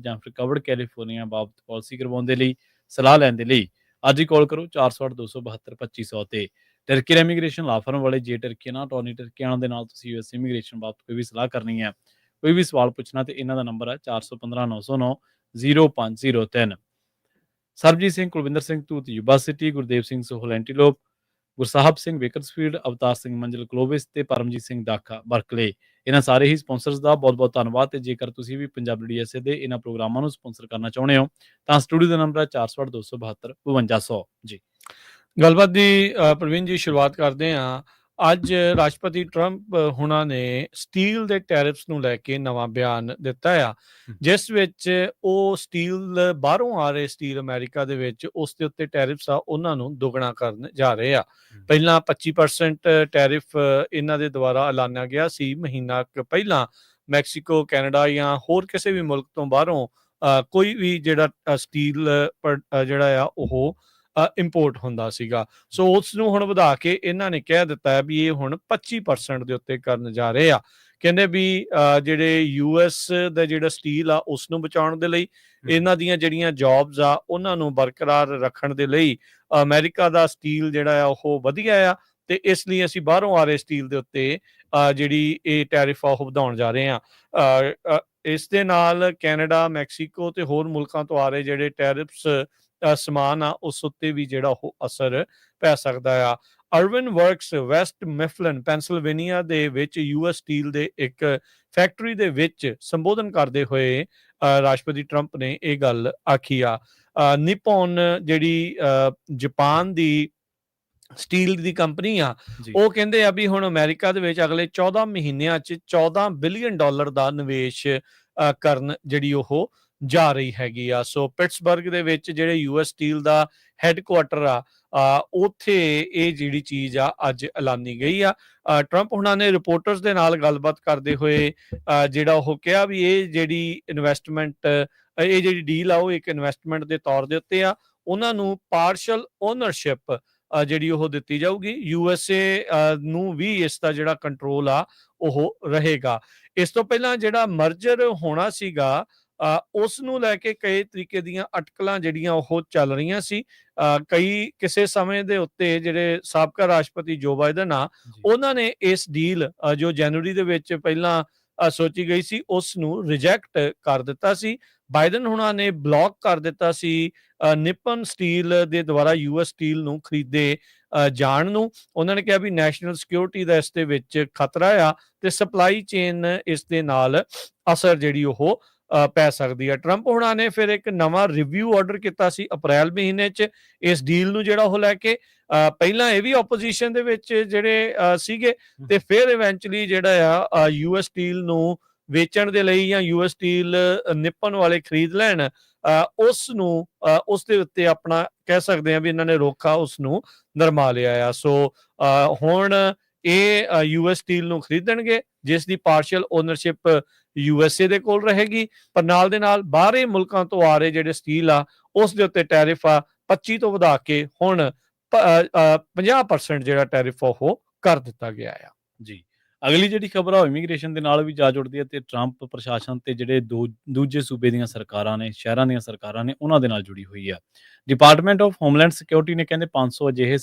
ਜਾਂ ਫਿਰ covered California ਬਾਬਤ ਪਾਲਿਸੀ ਕਰਵਾਉਣ ਦੇ ਲਈ ਸਲਾਹ ਲੈਣ ਦੇ ਲਈ ਅੱਜ ਹੀ ਕਾਲ ਕਰੋ 408-272-2500 ਤੇ। ਟਰਕੀ ਇਮੀਗ੍ਰੇਸ਼ਨ ਲਾ ਫਰਮ ਵਾਲੇ ਜੇ ਟਰਕੀਆਂ ਟੋਨੀ ਟਰਕੀਆਂ ਦੇ ਨਾਲ ਤੁਸੀਂ ਯੂਐਸ ਇਮੀਗ੍ਰੇਸ਼ਨ ਬਾਬਤ ਕੋਈ ਵੀ ਸਲਾਹ ਕਰਨੀ ਹੈ, ਕੋਈ ਵੀ ਸਵਾਲ ਪੁੱਛਣਾ ਤੇ ਇਹਨਾਂ ਦਾ ਨੰਬਰ ਹੈ 4159090503। ਸਰਬਜੀਤ ਸਿੰਘ, ਕੁਲਵਿੰਦਰ ਸਿੰਘ ਧੂਤ ਯੂਬਾ ਸਿਟੀ, ਗੁਰਦੇਵ ਸਿੰਘ ਸੋਹਲ ਐਂਟੀਲੋਪ, ਗੁਰਸਾਹਿਬ ਸਿੰਘ ਵੇਕਰਸਫੀਲਡ, ਅਵਤਾਰ ਸਿੰਘ ਮੰਜ਼ਿਲ ਕਲੋਵਿਸ ਤੇ ਪਰਮਜੀਤ ਸਿੰਘ ਦਾਖਾ ਬਰਕਲੇ। ਇਹਨਾਂ ਸਾਰੇ ਹੀ ਸਪਾਂਸਰਸ ਦਾ ਬਹੁਤ-ਬਹੁਤ ਧੰਨਵਾਦ। ਤੇ ਜੇਕਰ ਤੁਸੀਂ ਵੀ ਪੰਜਾਬੀ ਡੀਐਸਏ ਦੇ ਇਹਨਾਂ ਪ੍ਰੋਗਰਾਮਾਂ ਨੂੰ ਸਪਾਂਸਰ ਕਰਨਾ ਚਾਹੁੰਦੇ ਹੋ ਤਾਂ ਸਟੂਡੀਓ ਦਾ ਨੰਬਰ ਹੈ 408-272-5200 ਜੀ। ਗੱਲਬਾਤ ਦੀ ਪ੍ਰਵੀਨ ਜੀ ਸ਼ੁਰੂਆਤ ਕਰਦੇ ਹਾਂ। ਅੱਜ ਰਾਸ਼ਟਰਪਤੀ ਟਰੰਪ ਹੁਣਾਂ ਨੇ ਸਟੀਲ ਦੇ ਟੈਰਿਫਸ ਨੂੰ ਲੈ ਕੇ ਨਵਾਂ ਬਿਆਨ ਦਿੱਤਾ ਆ, ਜਿਸ ਵਿੱਚ ਉਹ ਸਟੀਲ ਬਾਹਰੋਂ ਆ ਰਹੇ ਸਟੀਲ ਅਮਰੀਕਾ ਦੇ ਵਿੱਚ ਉਸ ਦੇ ਉੱਤੇ ਟੈਰਿਫਸ ਆ ਉਹਨਾਂ ਨੂੰ ਦੁੱਗਣਾ ਕਰਨ ਜਾ ਰਹੇ ਆ। ਪਹਿਲਾਂ 25% ਟੈਰਿਫ ਇਹਨਾਂ ਦੇ ਦੁਆਰਾ ਐਲਾਨਿਆ ਗਿਆ ਸੀ ਮਹੀਨਾ ਪਹਿਲਾਂ। ਮੈਕਸੀਕੋ, ਕੈਨੇਡਾ ਜਾਂ ਹੋਰ ਕਿਸੇ ਵੀ ਮੁਲਕ ਤੋਂ ਬਾਹਰੋਂ ਕੋਈ ਵੀ ਜਿਹੜਾ ਸਟੀਲ ਜਿਹੜਾ ਆ ਉਹ ਇੰਪੋਰਟ ਹੁੰਦਾ ਸੀਗਾ। ਸੋ ਉਸ ਨੂੰ ਹੁਣ ਵਧਾ ਕੇ ਇਹਨਾਂ ਨੇ ਕਹਿ ਦਿੱਤਾ ਹੈ ਵੀ ਇਹ ਹੁਣ 25% ਦੇ ਉੱਤੇ ਕਰਨ ਜਾ ਰਹੇ ਆ। ਕਹਿੰਦੇ ਵੀ ਜਿਹੜੇ ਯੂਐਸ ਦਾ ਜਿਹੜਾ ਸਟੀਲ ਆ ਉਸ ਨੂੰ ਬਚਾਉਣ ਦੇ ਲਈ, ਇਹਨਾਂ ਦੀਆਂ ਜਿਹੜੀਆਂ ਜੌਬਸ ਆ ਉਹਨਾਂ ਨੂੰ ਬਰਕਰਾਰ ਰੱਖਣ ਦੇ ਲਈ ਅਮਰੀਕਾ ਦਾ ਸਟੀਲ ਜਿਹੜਾ ਆ ਉਹ ਵਧੀਆ ਆ, ਤੇ ਇਸ ਲਈ ਅਸੀਂ ਬਾਹਰੋਂ ਆ ਰਹੇ ਸਟੀਲ ਦੇ ਉੱਤੇ ਜਿਹੜੀ ਇਹ ਟੈਰਿਫ ਆ ਉਹ ਵਧਾਉਣ ਜਾ ਰਹੇ ਆ। ਇਸ ਦੇ ਨਾਲ ਕੈਨੇਡਾ, ਮੈਕਸੀਕੋ ਤੇ ਹੋਰ ਮੁਲਕਾਂ ਤੋਂ ਆ ਰਹੇ ਜਿਹੜੇ ਟੈਰਿਫਸ ਸਮਾਨ ਆ ਉਸ ਉੱਤੇ ਵੀ ਜਿਹੜਾ ਉਹ ਅਸਰ ਪੈ ਸਕਦਾ ਆ। ਅਰਵਿਨ ਵਰਕਸ ਵੈਸਟ ਮਿਫਲਿਨ ਪੈਂਸਿਲਵੇਨੀਆ ਦੇ ਵਿੱਚ ਯੂਐਸ ਸਟੀਲ ਦੇ ਇੱਕ ਫੈਕਟਰੀ ਦੇ ਵਿੱਚ ਸੰਬੋਧਨ ਕਰਦੇ ਹੋਏ ਰਾਸ਼ਟਰਪਤੀ ਟਰੰਪ ਨੇ ਇਹ ਗੱਲ ਆਖੀ ਆ। ਨਿਪੋਨ ਜਿਹੜੀ ਜਾਪਾਨ ਦੀ ਸਟੀਲ ਦੀ ਕੰਪਨੀ ਆ, ਉਹ ਕਹਿੰਦੇ ਆ ਵੀ ਹੁਣ ਅਮਰੀਕਾ ਦੇ ਵਿੱਚ ਅਗਲੇ 14 ਮਹੀਨਿਆਂ 'ਚ $14 ਬਿਲੀਅਨ ਦਾ ਨਿਵੇਸ਼ ਕਰਨ ਜਿਹੜੀ ਉਹ ਜਾ ਰਹੀ ਹੈਗੀ ਆ। ਸੋ ਪਿਟਸਬਰਗ ਦੇ ਵਿੱਚ ਜਿਹੜੇ ਯੂਐਸ ਸਟੀਲ ਦਾ ਹੈੱਡਕੁਆਟਰ ਆ ਉੱਥੇ ਇਹ ਜਿਹੜੀ ਚੀਜ਼ ਆ ਅੱਜ ਐਲਾਨੀ ਗਈ ਆ। ਟਰੰਪ ਹੁਣਾਂ ਨੇ ਰਿਪੋਰਟਰਸ ਦੇ ਨਾਲ ਗੱਲਬਾਤ ਕਰਦੇ ਹੋਏ ਜਿਹੜਾ ਉਹ ਕਿਹਾ ਵੀ ਇਹ ਜਿਹੜੀ ਇਨਵੈਸਟਮੈਂਟ, ਇਹ ਜਿਹੜੀ ਡੀਲ ਆ ਉਹ ਇੱਕ ਇਨਵੈਸਟਮੈਂਟ ਦੇ ਤੌਰ ਦੇ ਉੱਤੇ ਆ। ਉਹਨਾਂ ਨੂੰ ਪਾਰਸ਼ਲ ਓਨਰਸ਼ਿਪ ਜਿਹੜੀ ਉਹ ਦਿੱਤੀ ਜਾਊਗੀ। ਯੂਐਸਏ ਨੂੰ ਵੀ ਇਸ ਦਾ ਜਿਹੜਾ ਕੰਟਰੋਲ ਆ ਉਹ ਰਹੇਗਾ। ਇਸ ਤੋਂ ਪਹਿਲਾਂ ਜਿਹੜਾ ਮਰਜਰ ਹੋਣਾ ਸੀਗਾ ਉਸ ਨੂੰ ਲੈ ਕੇ ਕਈ ਤਰੀਕੇ ਦੀਆਂ ਅਟਕਲਾਂ ਜਿਹੜੀਆਂ ਉਹ ਚੱਲ ਰਹੀਆਂ ਸੀ। ਕਿਸੇ ਸਮੇਂ ਦੇ ਉੱਤੇ ਜਿਹੜੇ ਸਾਬਕਾ ਰਾਸ਼ਟਰਪਤੀ ਜੋ ਬਾਈਡਨ ਆ ਉਹਨਾਂ ਨੇ ਇਸ ਡੀਲ ਜੋ ਜਨਵਰੀ ਦੇ ਵਿੱਚ ਪਹਿਲਾਂ ਸੋਚੀ ਗਈ ਸੀ ਉਸ ਨੂੰ ਰਿਜੈਕਟ ਕਰ ਦਿੱਤਾ ਸੀ। ਬਾਈਡਨ ਹੁਣਾਂ ਨੇ ਬਲੌਕ ਕਰ ਦਿੱਤਾ ਸੀ ਨਿਪਨ ਸਟੀਲ ਦੇ ਦੁਆਰਾ ਯੂਐਸ ਸਟੀਲ ਨੂੰ ਖਰੀਦੇ ਜਾਣ ਨੂੰ। ਉਹਨਾਂ ਨੇ ਕਿਹਾ ਵੀ ਨੈਸ਼ਨਲ ਸਿਕਿਉਰਿਟੀ ਦਾ ਇਸ ਦੇ ਵਿੱਚ ਖਤਰਾ ਆ ਤੇ ਸਪਲਾਈ ਚੇਨ ਇਸ ਦੇ ਨਾਲ ਅਸਰ ਜਿਹੜੀ ਉਹ ਪੈ ਸਕਦੀ ਹੈ। ਟਰੰਪ ਹੁਣਾਂ ਨੇ ਫਿਰ ਇੱਕ ਨਵਾਂ ਰਿਵਿਊ ਆਰਡਰ ਕੀਤਾ ਸੀ ਅਪ੍ਰੈਲ ਮਹੀਨੇ 'ਚ ਇਸ ਡੀਲ ਨੂੰ ਜਿਹੜਾ ਉਹ ਲੈ ਕੇ। ਪਹਿਲਾਂ ਇਹ ਵੀ ਆਪੋਜੀਸ਼ਨ ਦੇ ਵਿੱਚ ਜਿਹੜੇ ਸੀਗੇ ਤੇ ਫਿਰ ਇਵੈਂਚੁਅਲੀ ਜਿਹੜਾ ਆ ਯੂਐਸ ਸਟੀਲ ਨੂੰ ਵੇਚਣ ਦੇ ਲਈ ਜਾਂ ਯੂਐਸ ਸਟੀਲ ਨਿਪਨ ਵਾਲੇ ਖਰੀਦ ਲੈਣ ਉਸ ਦੇ ਉੱਤੇ ਆਪਣਾ ਕਹਿ ਸਕਦੇ ਆ ਵੀ ਇਹਨਾਂ ਨੇ ਰੋਕਾ ਉਸ ਨੂੰ ਨਰਮਾ ਲਿਆ ਆ। ਸੋ ਹੁਣ ਇਹ ਯੂਐਸ ਸਟੀਲ ਨੂੰ ਖਰੀਦਣਗੇ ਜਿਸ ਦੀ ਪਾਰਸ਼ਲ ਓਨਰਸ਼ਿਪ ਯੂਐਸਏ ਦੇ ਕੋਲ ਰਹੇਗੀ, ਪਰ ਨਾਲ ਦੇ ਨਾਲ ਬਾਹਰੇ ਮੁਲਕਾਂ ਤੋਂ ਆ ਰਹੇ ਜਿਹੜੇ ਸਟੀਲ ਆ ਉਸ ਦੇ ਉੱਤੇ ਟੈਰਿਫ ਆ 25 ਤੋਂ ਵਧਾ ਕੇ ਹੁਣ 50% ਜਿਹੜਾ ਟੈਰਿਫ ਉਹ ਕਰ ਦਿੱਤਾ ਗਿਆ ਆ ਜੀ। ਅਗਲੀ ਜਿਹੜੀ ਖਬਰ ਆ ਇਮੀਗ੍ਰੇਸ਼ਨ ਦੇ ਨਾਲ ਵੀ ਜਾ ਜੁੜਦੀ ਹੈ ਤੇ ਟਰੰਪ ਪ੍ਰਸ਼ਾਸਨ ਤੇ ਜਿਹੜੇ ਦੂਜੇ ਸੂਬੇ ਦੀਆਂ ਸਰਕਾਰਾਂ ਨੇ, ਸ਼ਹਿਰਾਂ ਦੀਆਂ ਸਰਕਾਰਾਂ ਨੇ, ਉਹਨਾਂ ਦੇ ਨਾਲ ਜੁੜੀ ਹੋਈ ਆ। ਡਿਪਾਰਟਮੈਂਟ ਆਫ ਹੋਮਲੈਂਡ ਸਿਕਿਉਰਿਟੀ ਨੇ ਕਹਿੰਦੇ 500 ਅਜਿਹੇ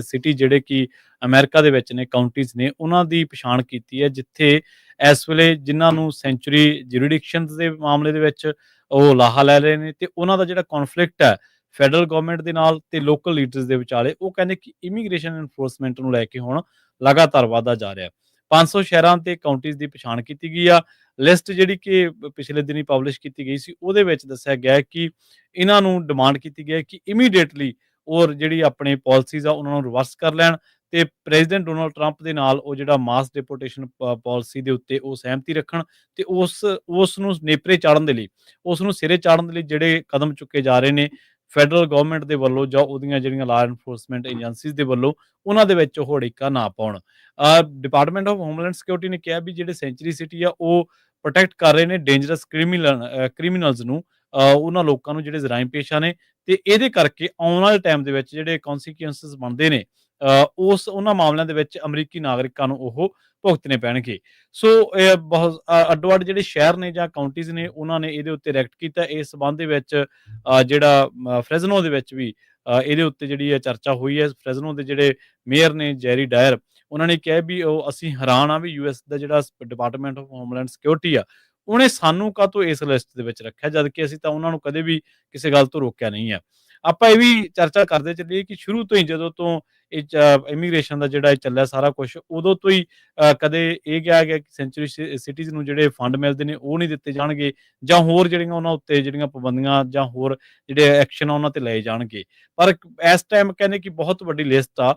ਸਿਟੀ ਜਿਹੜੇ ਕਿ ਅਮਰੀਕਾ ਦੇ ਵਿੱਚ ਨੇ, ਕਾਉਂਟੀਜ਼ ਨੇ, ਉਹਨਾਂ ਦੀ ਪਛਾਣ ਕੀਤੀ ਹੈ ਜਿੱਥੇ ਇਸ ਵੇਲੇ ਜਿਨ੍ਹਾਂ ਨੂੰ ਸੈਂਚੁਰੀ ਜੁਰਿਡਿਕਸ਼ਨਸ ਦੇ ਮਾਮਲੇ ਦੇ ਵਿੱਚ ਉਹ ਲਾਹਾ ਲੈ ਰਹੇ ਨੇ ਤੇ ਉਹਨਾਂ ਦਾ ਜਿਹੜਾ ਕੌਨਫਲਿਕਟ ਹੈ ਫੈਡਰਲ ਗਵਰਨਮੈਂਟ ਦੇ ਨਾਲ ਤੇ ਲੋਕਲ ਲੀਡਰਸ ਦੇ ਵਿਚਾਲੇ, ਉਹ ਕਹਿੰਦੇ ਕਿ ਇਮੀਗ੍ਰੇਸ਼ਨ ਐਨਫੋਰਸਮੈਂਟ ਨੂੰ ਲੈ ਕੇ ਹੁਣ ਲਗਾਤਾਰ ਵਾਧਾ ਜਾ ਰਿਹਾ। 500 ਸ਼ਹਿਰਾਂ ਤੇ ਕਾਉਂਟੀਜ਼ ਦੀ ਪਛਾਣ ਕੀਤੀ ਗਈ ਆ। ਲਿਸਟ ਜਿਹੜੀ ਕਿ ਪਿਛਲੇ ਦਿਨੀ ਪਬਲਿਸ਼ ਕੀਤੀ ਗਈ ਸੀ ਉਹਦੇ ਵਿੱਚ ਦੱਸਿਆ ਗਿਆ ਕਿ ਇਹਨਾਂ ਨੂੰ ਡਿਮਾਂਡ ਕੀਤੀ ਗਈ ਕਿ ਇਮੀਡੀਏਟਲੀ ਔਰ ਜਿਹੜੀ ਆਪਣੇ ਪਾਲਿਸੀਜ਼ ਆ ਉਹਨਾਂ ਨੂੰ ਰਿਵਰਸ ਕਰ ਲੈਣ ਤੇ ਪ੍ਰੈਜ਼ੀਡੈਂਟ ਡੋਨਾਲਡ ਟਰੰਪ ਦੇ ਨਾਲ ਉਹ ਜਿਹੜਾ ਮਾਸ ਡਿਪੋਰਟੇਸ਼ਨ ਪਾਲਿਸੀ ਦੇ ਉੱਤੇ ਉਹ ਸਹਿਮਤੀ ਰੱਖਣ ਤੇ ਉਸ ਨੂੰ ਨੇਪਰੇ ਚਾੜਨ ਦੇ ਲਈ, ਉਸ ਨੂੰ ਸਿਰੇ ਚਾੜਨ ਦੇ ਲਈ ਜਿਹੜੇ ਕਦਮ ਚੁੱਕੇ ਜਾ ਰਹੇ ਨੇ ਫੈਡਰਲ ਗਵਰਨਮੈਂਟ ਦੇ ਵੱਲੋਂ ਜਾਂ ਉਹਦੀਆਂ ਜਿਹੜੀਆਂ ਲਾਅ ਐਨਫੋਰਸਮੈਂਟ ਏਜੰਸੀਜ਼ ਦੇ ਵੱਲੋਂ, ਉਹਨਾਂ ਦੇ ਵਿੱਚ ਉਹ ਅੜਿੱਕਾ ਨਾ ਪਾਉਣ। ਡਿਪਾਰਟਮੈਂਟ ਆਫ ਹੋਮਲੈਂਡ ਸਿਕਿਉਰਿਟੀ ਨੇ ਕਿਹਾ ਵੀ ਜਿਹੜੇ ਸੈਂਚੁਰੀ ਸਿਟੀ ਆ ਉਹ ਪ੍ਰੋਟੈਕਟ ਕਰ ਰਹੇ ਨੇ ਡੇਂਜਰਸ ਕ੍ਰਿਮੀਨਲਸ ਨੂੰ, ਉਹਨਾਂ ਲੋਕਾਂ ਨੂੰ ਜਿਹੜੇ ਜਰਾਇਮ ਪੇਸ਼ਾ ਨੇ, ਤੇ ਇਹਦੇ ਕਰਕੇ ਆਉਣ ਵਾਲੇ ਟਾਈਮ ਦੇ ਵਿੱਚ ਜਿਹੜੇ ਕੌਨਸੀਕੁਐਂਸਸ ਬਣਦੇ ਨੇ ਉਸ ਉਹਨਾਂ ਮਾਮਲਿਆਂ ਦੇ ਵਿੱਚ ਅਮਰੀਕੀ ਨਾਗਰਿਕਾਂ ਨੂੰ ਉਹ ਭੁਗਤਣੇ ਪੈਣਗੇ। ਸੋ ਇਹ ਬਹੁਤ ਅੱਡੋ-ਅੱਡ ਜਿਹੜੇ ਸ਼ਹਿਰ ਨੇ ਜਾਂ ਕਾਉਂਟੀਜ਼ ਨੇ ਉਹਨਾਂ ਨੇ ਇਹਦੇ ਉੱਤੇ ਰਿਐਕਟ ਕੀਤਾ। ਇਸ ਸੰਬੰਧ ਦੇ ਵਿੱਚ ਜਿਹੜਾ ਫ੍ਰੈਜ਼ਨੋ ਦੇ ਵਿੱਚ ਵੀ ਇਹਦੇ ਉੱਤੇ ਜਿਹੜੀ ਹੈ ਚਰਚਾ ਹੋਈ ਹੈ। ਫ੍ਰੈਜ਼ਨੋ ਦੇ ਜਿਹੜੇ ਮੇਅਰ ਨੇ ਜੈਰੀ ਡਾਇਰ, ਉਹਨਾਂ ਨੇ ਕਿਹਾ ਵੀ ਅਸੀਂ ਹੈਰਾਨ ਆ ਵੀ ਯੂਐਸ ਦਾ ਜਿਹੜਾ ਡਿਪਾਰਟਮੈਂਟ ਆਫ ਹੋਮਲੈਂਡ ਸਿਕਿਉਰਿਟੀ ਆ, ਉਹਨੇ ਸਾਨੂੰ ਕਾਹਤੋਂ ਇਸ ਲਿਸਟ ਦੇ ਵਿੱਚ ਰੱਖਿਆ, ਜਦ ਕਿ ਅਸੀਂ ਤਾਂ ਉਹਨਾਂ ਨੂੰ ਕਦੇ ਵੀ ਕਿਸੇ ਗੱਲ ਤੋਂ ਰੋਕਿਆ ਨਹੀਂ ਹੈ। ਆਪਾਂ ਇਹ ਵੀ ਚਰਚਾ ਕਰਦੇ ਚੱਲੀਏ ਕਿ ਸ਼ੁਰੂ ਤੋਂ ਹੀ ਜਦੋਂ ਤੋਂ ਇਹ ਇਮੀਗ੍ਰੇਸ਼ਨ ਦਾ ਜਿਹੜਾ ਇਹ ਚੱਲਿਆ ਸਾਰਾ ਕੁਛ, ਉਦੋਂ ਤੋਂ ਹੀ ਕਦੇ ਇਹ ਕਿਹਾ ਗਿਆ ਕਿ ਸੈਂਚੁਰੀ ਸਿਟੀਜ਼ ਨੂੰ ਜਿਹੜੇ ਫੰਡ ਮਿਲਦੇ ਨੇ ਉਹ ਨਹੀਂ ਦਿੱਤੇ ਜਾਣਗੇ, ਜਾਂ ਹੋਰ ਜਿਹੜੀਆਂ ਉਹਨਾਂ ਉੱਤੇ ਜਿਹੜੀਆਂ ਪਾਬੰਦੀਆਂ ਜਾਂ ਹੋਰ ਜਿਹੜੇ ਐਕਸ਼ਨ ਆ ਉਹਨਾਂ ਤੇ ਲਏ ਜਾਣਗੇ। ਪਰ ਇਸ ਟਾਈਮ ਕਹਿੰਦੇ ਕਿ ਬਹੁਤ ਵੱਡੀ ਲਿਸਟ ਆ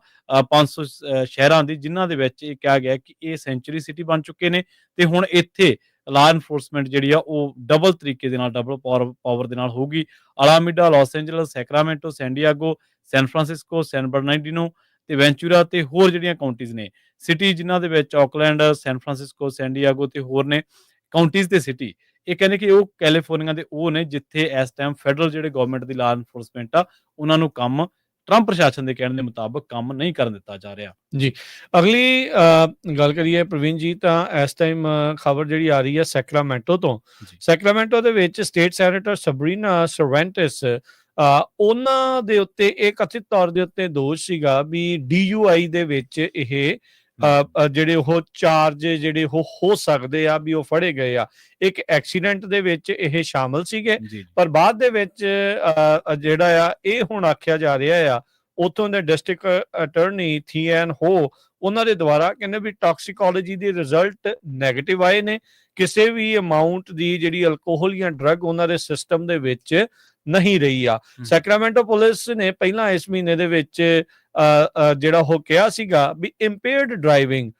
500 ਸ਼ਹਿਰਾਂ ਦੀ, ਜਿਨ੍ਹਾਂ ਦੇ ਵਿੱਚ ਇਹ ਕਿਹਾ ਗਿਆ ਕਿ ਇਹ ਸੈਂਚੁਰੀ ਸਿਟੀ ਬਣ ਚੁੱਕੇ ਨੇ ਤੇ ਹੁਣ ਇੱਥੇ ਲਾ ਐਨਫੋਰਸਮੈਂਟ ਜਿਹੜੀ ਆ ਉਹ ਡਬਲ ਤਰੀਕੇ ਦੇ ਨਾਲ, ਡਬਲ ਪਾਵਰ ਦੇ ਨਾਲ ਹੋਊਗੀ। ਅਲਾਮੀਡਾ, Las Angeles, Sacramento, San Diego, San Francisco, ਸੈਨ ਬਰਨਾਰਡੀਨੋ ਤੇ ਵੈਂਚੂਰਾ ਤੇ ਹੋਰ ਜਿਹੜੀਆਂ ਕਾਉਂਟੀਜ਼ ਨੇ, ਸਿਟੀ ਜਿਨ੍ਹਾਂ ਦੇ ਵਿੱਚ Auckland, San Francisco, San Diego ਤੇ ਹੋਰ ਨੇ ਕਾਉਂਟੀਜ਼ ਤੇ ਸਿਟੀ, ਇਹ ਕਹਿੰਦੇ ਕਿ ਉਹ ਕੈਲੀਫੋਰਨੀਆ ਦੇ ਉਹ ਨੇ ਜਿੱਥੇ ਇਸ ਟਾਈਮ ਫੈਡਰਲ ਜਿਹੜੇ ਗਵਰਨਮੈਂਟ ਦੀ ਲਾ ਐਨਫੋਰਸਮੈਂਟ ਆ ਉਹਨਾਂ ਨੂੰ ਕੰਮ ਟਰੰਪ ਪ੍ਰਸ਼ਾਸਨ ਦੇ ਕਹਿਣ ਦੇ ਮੁਤਾਬਕ ਕੰਮ ਨਹੀਂ ਕਰਨ ਦਿੱਤਾ ਜਾ ਰਿਹਾ। ਜੀ, ਅਗਲੀ ਗੱਲ ਕਰੀਏ ਪ੍ਰਵੀਨ ਜੀ, ਤਾਂ ਇਸ ਟਾਈਮ ਖਬਰ ਜਿਹੜੀ ਆ ਰਹੀ ਹੈ ਸੈਕਰਾਮੈਂਟੋ ਤੋਂ। ਸੈਕਰਾਮੈਂਟੋ ਦੇ ਵਿੱਚ ਸਟੇਟ ਸੈਨੇਟਰ ਸਬਰੀਨਾ ਸਰਵੈਂਟਿਸ, ਉਹਨਾਂ ਦੇ ਉੱਤੇ ਇਹ ਕਥਿਤ ਤੌਰ ਦੇ ਉੱਤੇ ਦੋਸ਼ ਸੀਗਾ ਵੀ DUI ਦੇ ਵਿੱਚ ਇਹ ਜਿਹੜੇ ਉਹ ਚਾਰਜ ਜਿਹੜੇ ਉਹ ਹੋ ਸਕਦੇ ਆ ਵੀ ਉਹ ਫੜੇ ਗਏ ਆ। ਇੱਕ ਐਕਸੀਡੈਂਟ ਦੇ ਵਿੱਚ ਇਹ ਸ਼ਾਮਲ ਸੀਗੇ, ਪਰ ਬਾਅਦ ਦੇ ਵਿੱਚ ਜਿਹੜਾ ਆ ਇਹ ਹੁਣ ਆਖਿਆ ਜਾ ਰਿਹਾ ਆ ਉੱਥੋਂ ਦੇ ਡਿਸਟ੍ਰਿਕਟ ਅਟਾਰਨੀ ਥੀਐਨ ਹੋ, ਉਹਨਾਂ ਦੇ ਦੁਆਰਾ ਕਹਿੰਦੇ ਵੀ ਟਾਕਸੀਕੋਲੋਜੀ ਦੇ ਰਿਜ਼ਲਟ ਨੈਗੇਟਿਵ ਆਏ ਨੇ, ਕਿਸੇ ਵੀ ਅਮਾਉਂਟ ਦੀ ਜਿਹੜੀ ਅਲਕੋਹਲ ਜਾਂ ਡਰੱਗ ਉਹਨਾਂ ਦੇ ਸਿਸਟਮ ਦੇ ਵਿੱਚ ਨਹੀਂ ਰਹੀ ਆ। ਸੈਕਰਾਮੈਂਟੋ ਪੁਲਿਸ ਨੇ ਪਹਿਲਾਂ ਇਸ ਮਹੀਨੇ ਦੇ ਵਿੱਚ ਜਿਹੜਾ ਉਹ ਕਿਹਾ ਸੀਗਾ ਵੀ ਇੰਪੇਅਰਡ ਡਰਾਈਵਿੰਗ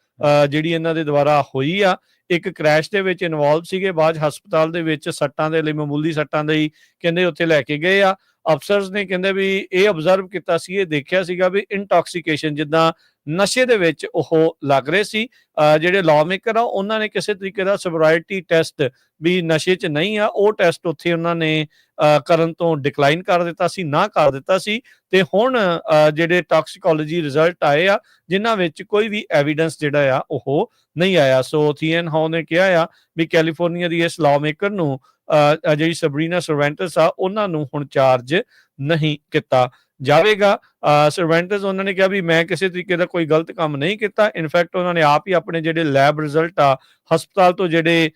ਜਿਹੜੀ ਇਹਨਾਂ ਦੇ ਦੁਆਰਾ ਹੋਈ ਆ, ਇੱਕ ਕ੍ਰੈਸ਼ ਦੇ ਵਿੱਚ ਇਨਵੋਲਵ ਸੀਗੇ, ਬਾਅਦ ਹਸਪਤਾਲ ਦੇ ਵਿੱਚ ਸੱਟਾਂ ਦੇ ਲਈ, ਮਾਮੂਲੀ ਸੱਟਾਂ ਦੇ ਹੀ ਕਹਿੰਦੇ ਉੱਥੇ ਲੈ ਕੇ ਗਏ ਆ। ਅਫਸਰਸ ਨੇ ਕਹਿੰਦੇ ਵੀ ਇਹ ਅਬਜ਼ਰਵ ਕੀਤਾ ਸੀ, ਇਹ ਦੇਖਿਆ ਸੀਗਾ ਵੀ ਇੰਟੌਕਸੀਕੇਸ਼ਨ, ਜਿੱਦਾਂ ਨਸ਼ੇ ਦੇ ਵਿੱਚ ਉਹ ਲੱਗ ਰਹੇ ਸੀ। ਜਿਹੜੇ ਲਾਅ ਮੇਕਰ ਆ ਉਹਨਾਂ ਨੇ ਕਿਸੇ ਤਰੀਕੇ ਦਾ ਸੋਬਰਾਇਟੀ ਟੈਸਟ ਵੀ ਨਸ਼ੇ 'ਚ ਨਹੀਂ ਆ, ਉਹ ਟੈਸਟ ਉੱਥੇ ਉਹਨਾਂ ਨੇ ਕਰਨ ਤੋਂ ਡਿਕਲਾਈਨ ਕਰ ਦਿੱਤਾ ਸੀ, ਨਾ ਕਰ ਦਿੱਤਾ ਸੀ। ਤੇ ਹੁਣ ਜਿਹੜੇ ਟਾਕਸੀਕੋਲੋਜੀ ਰਿਜ਼ਲਟ ਆਏ ਆ ਜਿਨ੍ਹਾਂ ਵਿੱਚ ਕੋਈ ਵੀ ਐਵੀਡੈਂਸ ਜਿਹੜਾ ਆ ਉਹ ਨਹੀਂ ਆਇਆ। ਸੋ ਥੀਐਨ ਹੋ ਨੇ ਕਿਹਾ ਆ ਵੀ ਕੈਲੀਫੋਰਨੀਆ ਦੀ ਇਸ ਲਾਅ ਮੇਕਰ ਨੂੰ ਜਿਹੜੀ ਸਬਰੀਨਾ ਸਰਵੈਂਟਸ ਆ ਉਹਨਾਂ ਨੂੰ ਹੁਣ ਚਾਰਜ ਨਹੀਂ ਕੀਤਾ ਜਾਵੇਗਾ। ਸਰਵੈਂਟਸ ਉਹਨਾਂ ਨੇ ਕਿਹਾ ਵੀ ਮੈਂ ਕਿਸੇ ਤਰੀਕੇ ਦਾ ਕੋਈ ਗਲਤ ਕੰਮ ਨਹੀਂ ਕੀਤਾ। ਇਨਫੈਕਟ ਉਹਨਾਂ ਨੇ ਆਪ ਹੀ ਆਪਣੇ ਜਿਹੜੇ ਲੈਬ ਰਿਜ਼ਲਟ ਆ ਹਸਪਤਾਲ ਤੋਂ ਜਿਹੜੇ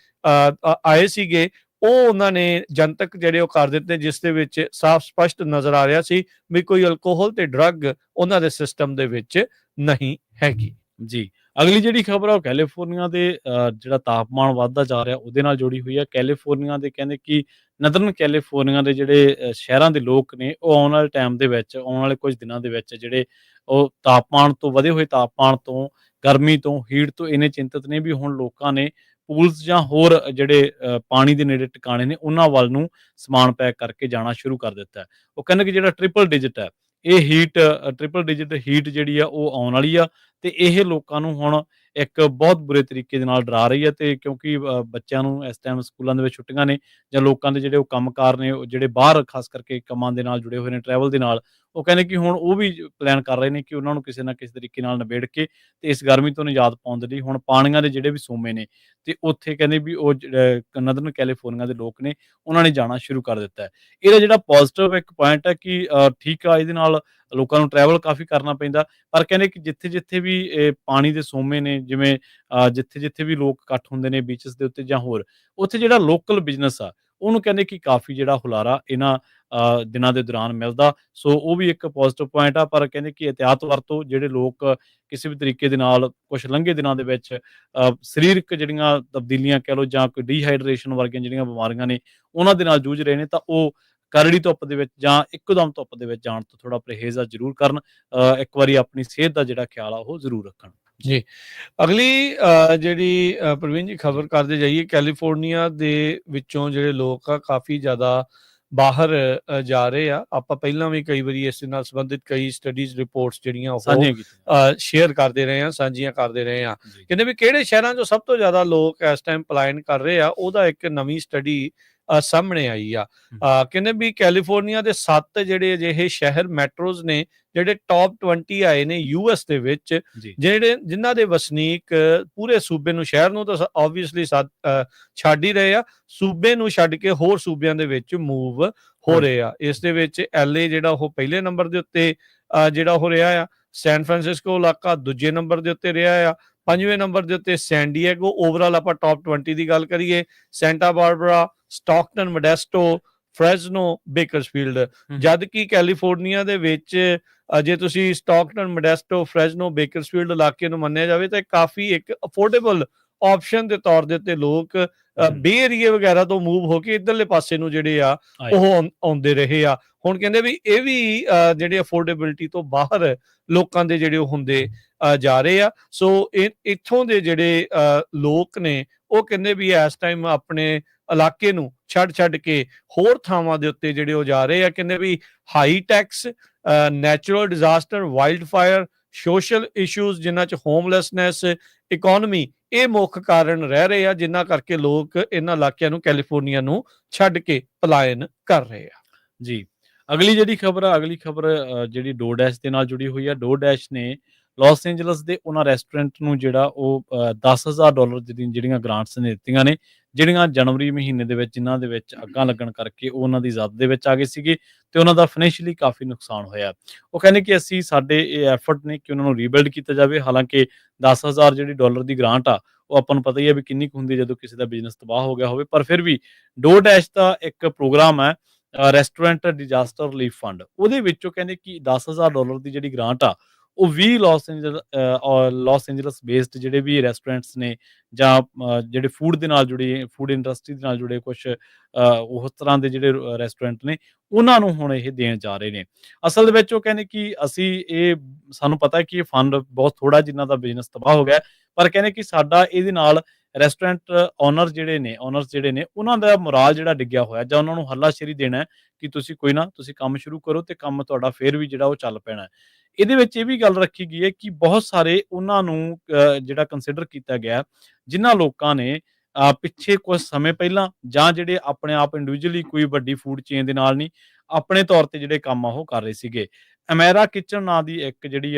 ਆਏ ਸੀਗੇ ਉਹ ਉਹਨਾਂ ਨੇ ਜਨਤਕ ਜਿਹੜੇ ਉਹ ਕਰ ਦਿੱਤੇ, ਜਿਸ ਦੇ ਵਿੱਚ ਸਾਫ਼ ਸਪਸ਼ਟ ਨਜ਼ਰ ਆ ਰਿਹਾ ਸੀ ਵੀ ਕੋਈ ਅਲਕੋਹਲ ਤੇ ਡਰੱਗ ਉਹਨਾਂ ਦੇ ਸਿਸਟਮ ਦੇ ਵਿੱਚ ਨਹੀਂ ਹੈਗੀ। ਜੀ, ਅਗਲੀ ਜਿਹੜੀ ਖਬਰ ਆ ਉਹ ਕੈਲੀਫੋਰਨੀਆ ਦੇ ਜਿਹੜਾ ਤਾਪਮਾਨ ਵੱਧਦਾ ਜਾ ਰਿਹਾ ਉਹਦੇ ਨਾਲ ਜੁੜੀ ਹੋਈ ਹੈ। ਕੈਲੀਫੋਰਨੀਆ ਦੇ ਕਹਿੰਦੇ ਕਿ ਨਦਰਨ ਕੈਲੀਫੋਰਨੀਆ ਦੇ ਜਿਹੜੇ ਸ਼ਹਿਰਾਂ ਦੇ ਲੋਕ ਨੇ ਉਹ ਆਉਣ ਵਾਲੇ ਟਾਈਮ ਦੇ ਵਿੱਚ, ਆਉਣ ਵਾਲੇ ਕੁਝ ਦਿਨਾਂ ਦੇ ਵਿੱਚ ਜਿਹੜੇ ਉਹ ਤਾਪਮਾਨ ਤੋਂ, ਵਧੇ ਹੋਏ ਤਾਪਮਾਨ ਤੋਂ, ਗਰਮੀ ਤੋਂ, ਹੀਟ ਤੋਂ ਇੰਨੇ ਚਿੰਤਤ ਨੇ ਵੀ ਹੁਣ ਲੋਕਾਂ ਨੇ ਪੂਲਸ ਜਾਂ ਹੋਰ ਜਿਹੜੇ ਪਾਣੀ ਦੇ ਨੇੜੇ ਟਿਕਾਣੇ ਨੇ ਉਹਨਾਂ ਵੱਲ ਨੂੰ ਸਮਾਨ ਪੈਕ ਕਰਕੇ ਜਾਣਾ ਸ਼ੁਰੂ ਕਰ ਦਿੱਤਾ ਹੈ। ਉਹ ਕਹਿੰਦੇ ਕਿ ਜਿਹੜਾ ਟ੍ਰਿਪਲ ਡਿਜਿਟ ਹੈ ਇਹ ਹੀਟ, ਟ੍ਰਿਪਲ ਡਿਜਿਟ ਹੀਟ ਜਿਹੜੀ ਆ ਉਹ ਆਉਣ ਵਾਲੀ ਆ ਤੇ ਇਹ ਲੋਕਾਂ ਨੂੰ ਹੁਣ ਇੱਕ ਬਹੁਤ ਬੁਰੇ ਤਰੀਕੇ ਦੇ ਨਾਲ ਡਰਾ ਰਹੀ ਹੈ। ਤੇ ਕਿਉਂਕਿ ਬੱਚਿਆਂ ਨੂੰ ਇਸ ਟਾਈਮ ਸਕੂਲਾਂ ਦੇ ਵਿੱਚ ਛੁੱਟੀਆਂ ਨੇ, ਜਾਂ ਲੋਕਾਂ ਦੇ ਜਿਹੜੇ ਉਹ ਕੰਮਕਾਰ ਨੇ, ਉਹ ਜਿਹੜੇ ਬਾਹਰ ਖਾਸ ਕਰਕੇ ਕੰਮਾਂ ਦੇ ਨਾਲ ਜੁੜੇ ਹੋਏ ਨੇ, ਟਰੈਵਲ ਦੇ ਨਾਲ, ਉਹ ਕਹਿੰਦੇ ਕਿ ਹੁਣ ਉਹ ਵੀ ਪਲਾਨ ਕਰ ਰਹੇ ਨੇ ਕਿ ਉਹਨਾਂ ਨੂੰ ਕਿਸੇ ਨਾ ਕਿਸੇ ਤਰੀਕੇ ਨਾਲ ਨਿਬੇੜ ਕੇ ਤੇ ਇਸ ਗਰਮੀ ਤੋਂ ਨਿਜਾਤ ਪਾਉਣ ਦੇ ਲਈ ਹੁਣ ਪਾਣੀਆਂ ਦੇ ਜਿਹੜੇ ਵੀ ਸੋਮੇ ਨੇ ਤੇ ਉੱਥੇ ਕਹਿੰਦੇ ਵੀ ਉਹ ਨਦਰਨ ਕੈਲੀਫੋਰਨੀਆ ਦੇ ਲੋਕ ਨੇ ਉਹਨਾਂ ਨੇ ਜਾਣਾ ਸ਼ੁਰੂ ਕਰ ਦਿੱਤਾ ਹੈ। ਇਹਦਾ ਜਿਹੜਾ ਪੋਜ਼ਿਟਿਵ ਇੱਕ ਪੁਆਇੰਟ ਹੈ ਕਿ ਠੀਕ ਆ, ਇਹਦੇ ਨਾਲ ਲੋਕਾਂ ਨੂੰ ਟਰੈਵਲ ਕਾਫੀ ਕਰਨਾ ਪੈਂਦਾ, ਪਰ ਕਹਿੰਦੇ ਕਿ ਜਿੱਥੇ-ਜਿੱਥੇ ਵੀ ਪਾਣੀ ਦੇ ਸੋਮੇ ਨੇ, ਜਿਵੇਂ ਜਿੱਥੇ-ਜਿੱਥੇ ਵੀ ਲੋਕ ਇਕੱਠ ਹੁੰਦੇ ਨੇ ਬੀਚਸ ਦੇ ਉੱਤੇ ਜਾਂ ਹੋਰ, ਉੱਥੇ ਜਿਹੜਾ ਲੋਕਲ ਬਿਜ਼ਨਸ ਆ ਉਹਨੂੰ ਕਹਿੰਦੇ ਕਿ ਕਾਫੀ ਜਿਹੜਾ ਹੁਲਾਰਾ ਇਹਨਾਂ ਦਿਨਾਂ ਦੇ ਦੌਰਾਨ ਮਿਲਦਾ। ਸੋ ਉਹ ਵੀ ਇੱਕ ਪੋਜ਼ਿਟਿਵ ਪੁਆਇੰਟ ਆ, ਪਰ ਕਹਿੰਦੇ ਕਿ ਇਹਤਿਆਤ ਵਰਤੋ। ਜਿਹੜੇ ਲੋਕ ਕਿਸੇ ਵੀ ਤਰੀਕੇ ਦੇ ਨਾਲ ਕੁਝ ਲੰਘੇ ਦਿਨਾਂ ਦੇ ਵਿੱਚ ਸਰੀਰਕ ਜਿਹੜੀਆਂ ਤਬਦੀਲੀਆਂ ਕਹਿ ਲਓ ਜਾਂ ਕੋਈ ਡੀਹਾਈਡਰੇਸ਼ਨ ਵਰਗੀਆਂ ਜਿਹੜੀਆਂ ਬਿਮਾਰੀਆਂ ਨੇ ਉਹਨਾਂ ਦੇ ਨਾਲ ਜੂਝ ਰਹੇ ਨੇ, ਤਾਂ ਉਹ ਕਰੜੀ ਧੁੱਪ ਦੇ ਵਿੱਚ ਜਾਂ ਇੱਕੋਦਮ ਧੁੱਪ ਦੇ ਵਿੱਚ ਜਾਣ ਤੋਂ ਥੋੜਾ ਪਰਹੇਜ਼ ਜ਼ਰੂਰ ਕਰਨ। ਇੱਕ ਵਾਰੀ ਆਪਣੀ ਸਿਹਤ ਦਾ ਜਿਹੜਾ ਖਿਆਲ ਆ ਉਹ ਜ਼ਰੂਰ ਰੱਖਣ। ਜੀ, ਅਗਲੀ ਜਿਹੜੀ ਪ੍ਰਵੀਨ ਜੀ ਖਬਰ ਕਰਦੇ ਜਾਈਏ, ਕੈਲੀਫੋਰਨੀਆ ਦੇ ਵਿੱਚੋਂ ਜਿਹੜੇ ਲੋਕ ਆ ਕਾਫੀ ਜ਼ਿਆਦਾ ਬਾਹਰ ਜਾ ਰਹੇ ਆ। ਆਪਾਂ ਪਹਿਲਾਂ ਵੀ ਕਈ ਵਾਰੀ ਇਸ ਨਾਲ ਸੰਬੰਧਿਤ ਕਈ ਸਟੱਡੀਜ਼ ਰਿਪੋਰਟਸ ਜਿਹੜੀਆਂ ਉਹ ਸ਼ੇਅਰ ਕਰਦੇ ਰਹੇ ਆ, ਸਾਂਝੀਆਂ ਕਰਦੇ ਰਹੇ ਆ। ਕਹਿੰਦੇ ਵੀ ਕਿਹੜੇ ਸ਼ਹਿਰਾਂ 'ਚੋਂ ਸਭ ਤੋਂ ਜ਼ਿਆਦਾ ਲੋਕ ਇਸ ਟਾਈਮ ਪਲਾਇਨ ਕਰ ਰਹੇ ਆ, ਉਹਦਾ ਇੱਕ ਨਵੀਂ ਸਟੱਡੀ ਸਾਹਮਣੇ ਆਈ ਆ। ਕਹਿੰਦੇ ਵੀ ਕੈਲੀਫੋਰਨੀਆ ਦੇ 7 ਜਿਹੜੇ ਅਜਿਹੇ ਸ਼ਹਿਰ ਮੈਟਰੋਜ਼ ਨੇ ਜਿਹੜੇ ਟੌਪ 20 ਆਏ ਨੇ ਯੂਐਸ ਦੇ ਵਿੱਚ, ਜਿਨ੍ਹਾਂ ਦੇ ਵਸਨੀਕ ਪੂਰੇ ਸੂਬੇ ਨੂੰ, ਸ਼ਹਿਰ ਨੂੰ ਤਾਂ ਆਬਵੀਅਸਲੀ ਛੱਡ ਹੀ ਰਹੇ ਆ, ਸੂਬੇ ਨੂੰ ਛੱਡ ਕੇ ਹੋਰ ਸੂਬਿਆਂ ਦੇ ਵਿੱਚ ਮੂਵ ਹੋ ਰਹੇ ਆ। ਇਸ ਦੇ ਵਿੱਚ LA ਜਿਹੜਾ ਉਹ ਪਹਿਲੇ ਨੰਬਰ ਦੇ ਉੱਤੇ ਜਿਹੜਾ ਹੋ ਰਿਹਾ ਆ, ਸੈਨ ਫਰਾਂਸਿਸਕੋ ਇਲਾਕਾ ਦੂਜੇ ਨੰਬਰ ਦੇ ਉੱਤੇ ਰਿਹਾ ਆ, 5ਵੇਂ ਨੰਬਰ ਦੇ ਉੱਤੇ ਸੈਨ ਡਿਏਗੋ। ਓਵਰਆਲ ਆਪਾਂ ਟੌਪ 20 ਦੀ ਗੱਲ ਕਰੀਏ, Santa Barbara, Stockton, Modesto, Fresno, Bakersfield. ਜਦ ਕਿ ਕੈਲੀਫੋਰਨੀਆ ਦੇ ਵਿੱਚ ਜੇ ਤੁਸੀਂ ਸਟਾਕਟਨ, ਮੋਡੈਸਟੋ, ਫ੍ਰੈਜ਼ਨੋ, ਬੇਕਰਸਫੀਲਡ ਇਲਾਕੇ ਨੂੰ ਮੰਨਿਆ ਜਾਵੇ ਤਾਂ ਕਾਫੀ ਇੱਕ ਅਫੋਰਡੇਬਲ ਆਪਸ਼ਨ ਦੇ ਤੌਰ ਦੇ ਉੱਤੇ ਲੋਕ ਬੇ ਏਰੀਏ ਵਗੈਰਾ ਤੋਂ ਮੂਵ ਹੋ ਕੇ ਇਧਰਲੇ ਪਾਸੇ ਨੂੰ ਜਿਹੜੇ ਆ ਉਹ ਆਉਂਦੇ ਰਹੇ ਆ। ਹੁਣ ਕਹਿੰਦੇ ਵੀ ਇਹ ਵੀ ਜਿਹੜੇ ਅਫੋਰਡੇਬਿਲਿਟੀ ਤੋਂ ਬਾਹਰ ਲੋਕਾਂ ਦੇ ਜਿਹੜੇ ਉਹ ਹੁੰਦੇ ਜਾ ਰਹੇ ਆ। ਸੋ ਇੱਥੋਂ ਦੇ ਜਿਹੜੇ ਲੋਕ ਨੇ ਉਹ ਕਹਿੰਦੇ ਵੀ ਇਸ ਟਾਈਮ ਆਪਣੇ ਇਲਾਕੇ ਨੂੰ ਛੱਡ ਕੇ ਹੋਰ ਥਾਵਾਂ ਦੇ ਉੱਤੇ ਜਿਹੜੇ ਉਹ ਜਾ ਰਹੇ ਆ। ਕਹਿੰਦੇ ਵੀ high tax, natural disaster, wild fire, social issues ਜਿਨ੍ਹਾਂ 'ਚ ਹੋਮਲੈਸਨੈਸ, ਇਕੋਨਮੀ, ਇਹ ਮੁੱਖ ਕਾਰਨ ਰਹਿ ਰਹੇ ਆ ਜਿਨ੍ਹਾਂ ਕਰਕੇ ਲੋਕ ਇਹਨਾਂ ਇਲਾਕਿਆਂ ਨੂੰ, ਕੈਲੀਫੋਰਨੀਆ ਨੂੰ ਛੱਡ ਕੇ ਪਲਾਇਨ ਕਰ ਰਹੇ ਆ। ਜੀ, ਅਗਲੀ ਜਿਹੜੀ ਖਬਰ ਜਿਹੜੀ ਡੋਰਡੈਸ਼ ਦੇ ਨਾਲ ਜੁੜੀ ਹੋਈ ਆ। ਡੋਰਡੈਸ਼ ਨੇ ਲਾਸ ਐਂਜਲਸ ਦੇ ਉਹਨਾਂ ਰੈਸਟੋਰੈਂਟ ਨੂੰ ਜਿਹੜਾ ਉਹ $10,000 ਜਿਹੜੀਆਂ ਗ੍ਰਾਂਟਸ ਨੇ ਦਿੱਤੀਆਂ ਨੇ, ਜਿਹੜੀਆਂ ਜਨਵਰੀ ਮਹੀਨੇ ਦੇ ਵਿੱਚ, ਜਿਨ੍ਹਾਂ ਦੇ ਵਿੱਚ ਅੱਗਾਂ ਲੱਗਣ ਕਰਕੇ ਉਹ ਉਹਨਾਂ ਦੀ ਜ਼ਦ ਦੇ ਵਿੱਚ ਆ ਗਏ ਸੀਗੇ ਤੇ ਉਹਨਾਂ ਦਾ ਫਾਈਨੈਂਸ਼ੀਅਲੀ ਕਾਫੀ ਨੁਕਸਾਨ ਹੋਇਆ। ਉਹ ਕਹਿੰਦੇ ਕਿ ਅਸੀਂ, ਸਾਡੇ ਇਹ ਐਫਰਟ ਨੇ ਕਿ ਉਹਨਾਂ ਨੂੰ ਰੀਬਿਲਡ ਕੀਤਾ ਜਾਵੇ। ਹਾਲਾਂਕਿ $10,000 ਜਿਹੜੀ ਡਾਲਰ ਦੀ ਗ੍ਰਾਂਟ ਆ ਉਹ ਆਪਾਂ ਨੂੰ ਪਤਾ ਹੀ ਹੈ ਵੀ ਕਿੰਨੀ ਕੁ ਹੁੰਦੀ ਜਦੋਂ ਕਿਸੇ ਦਾ ਬਿਜ਼ਨਸ ਤਬਾਹ ਹੋ ਗਿਆ ਹੋਵੇ, ਪਰ ਫਿਰ ਵੀ ਡੋਰਡੈਸ਼ ਦਾ ਇੱਕ ਪ੍ਰੋਗਰਾਮ ਹੈ ਰੈਸਟੋਰੈਂਟ ਡਿਜ਼ਾਸਟਰ ਰਿਲੀਫ ਫੰਡ, ਉਹਦੇ ਵਿੱਚੋਂ ਕਹਿੰਦੇ ਕਿ $10,000 ਦੀ ਜਿਹੜੀ ਗ੍ਰਾਂਟ ਆ ਉਹ 20 ਲਾਸ ਐਂਜਲਸ ਬੇਸਡ ਜਿਹੜੇ ਵੀ ਰੈਸਟੋਰੈਂਟਸ ਨੇ ਜਾਂ ਜਿਹੜੇ ਫੂਡ ਦੇ ਨਾਲ ਜੁੜੇ, ਫੂਡ ਇੰਡਸਟਰੀ ਦੇ ਨਾਲ ਜੁੜੇ ਕੁਛ ਉਸ ਤਰ੍ਹਾਂ ਦੇ ਜਿਹੜੇ ਰੈਸਟੋਰੈਂਟ ਨੇ, ਉਹਨਾਂ ਨੂੰ ਹੁਣ ਇਹ ਦੇਣ ਜਾ ਰਹੇ ਨੇ। ਅਸਲ ਦੇ ਵਿੱਚ ਉਹ ਕਹਿੰਦੇ ਕਿ ਸਾਨੂੰ ਪਤਾ ਹੈ ਕਿ ਇਹ ਫੰਡ ਬਹੁਤ ਥੋੜਾ ਜਿਨ੍ਹਾਂ ਦਾ ਬਿਜ਼ਨਸ ਤਬਾਹ ਹੋ ਗਿਆ, ਪਰ ਕਹਿੰਦੇ ਕਿ ਸਾਡਾ ਇਹਦੇ ਨਾਲ ਰੈਸਟੋਰੈਂਟ ਓਨਰਸ ਜਿਹੜੇ ਨੇ ਉਹਨਾਂ ਦਾ ਮੋਰਾਲ ਜਿਹੜਾ ਡਿੱਗਿਆ ਹੋਇਆ, ਜਾਂ ਉਹਨਾਂ ਨੂੰ ਹੱਲਾਸ਼ੇਰੀ ਦੇਣਾ ਕਿ ਤੁਸੀਂ ਕੋਈ ਨਾ, ਤੁਸੀਂ ਕੰਮ ਸ਼ੁਰੂ ਕਰੋ ਤੇ ਕੰਮ ਤੁਹਾਡਾ ਫੇਰ ਵੀ ਜਿਹੜਾ ਉਹ ਚੱਲ ਪੈਣਾ। ਇਹਦੇ ਵਿੱਚ ਇਹ ਵੀ ਗੱਲ ਰੱਖੀ ਗਈ ਹੈ ਕਿ ਬਹੁਤ ਸਾਰੇ ਉਹਨਾਂ ਨੂੰ ਜਿਹੜਾ ਕੰਸੀਡਰ ਕੀਤਾ ਗਿਆ, ਜਿਨ੍ਹਾਂ ਲੋਕਾਂ ਨੇ ਪਿੱਛੇ ਕੁਝ ਸਮੇਂ ਪਹਿਲਾਂ ਜਾਂ ਜਿਹੜੇ ਆਪਣੇ ਆਪ ਇੰਡੀਵਿਜੂਅਲੀ ਕੋਈ ਵੱਡੀ ਫੂਡ ਚੇਨ ਦੇ ਨਾਲ ਨਹੀਂ, ਆਪਣੇ ਤੌਰ ਤੇ ਜਿਹੜੇ ਕੰਮ ਆ ਉਹ ਕਰ ਰਹੇ ਸੀਗੇ। ਅਮੈਰਾ ਕਿਚਨ ਨਾਂ ਦੀ ਇੱਕ ਜਿਹੜੀ